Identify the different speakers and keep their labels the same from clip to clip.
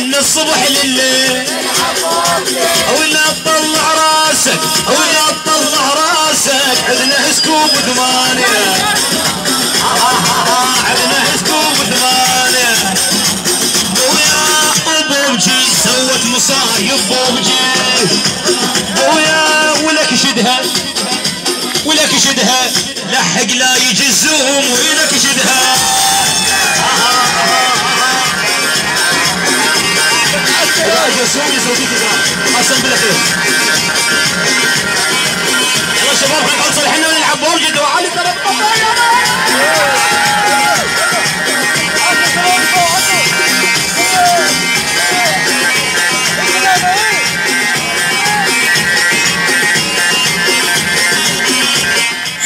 Speaker 1: من الصبح لليل ولا تطلع راسك ولا تطلع راسك عندنا سكوب ثمانية عندنا سكوب ثمانية ويا بوبجي سوت مصايب بوبجي ويا ولك شدها ولك شدها لحق لا يجي الزوم ولك شدها حسن بلا خير يلا شباب خلينا نوصل احنا ونلعب بوجد وعلي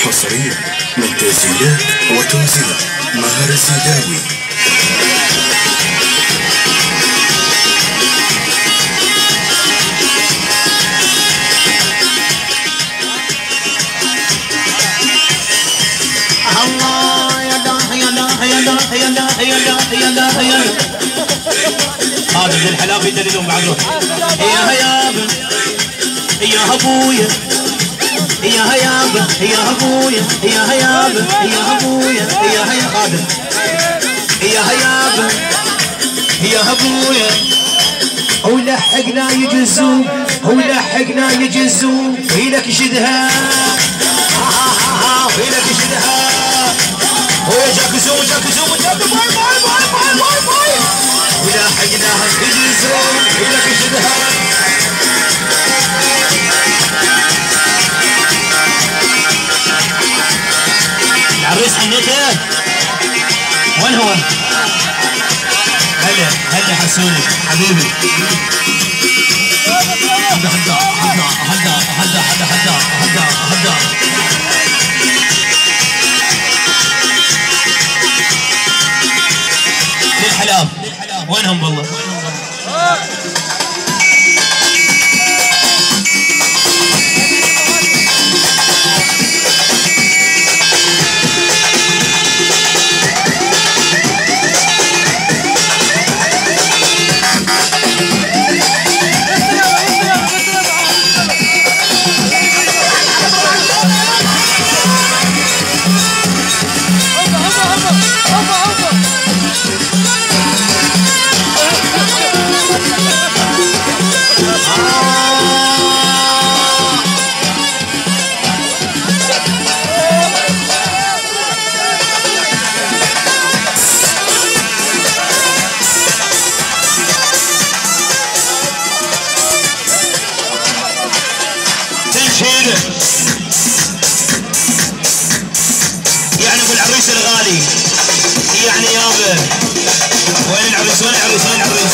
Speaker 2: حصريا من تسجيلات وتوزيع مهر الزيداوي.
Speaker 1: هذا من الحلاوه يدللون بعد روح يا هيابه يا ابويا يا هيابه يا ابويا يا هيابه يا ابويا يا هيا خادم يا هيابه يا ابويا ولحقنا يجي الزوم ولحقنا يجي الزوم ويلك شدها ويلك شدها جاك زوم جاك زوم جاك باي باي باي باي باي باي ولحقناها يجي الزوم ويلك شدها العريس حنيته وين هو؟ هلا هلا حسوني حبيبي هدا هدا هدا هدا هدا هدا هدا هدا هدا للحلاب وينهم والله؟ يعني ابو العريس الغالي يعني يابا وين العريس وين العريس وين العريس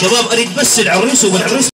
Speaker 1: شباب اريد بس العريس والعريس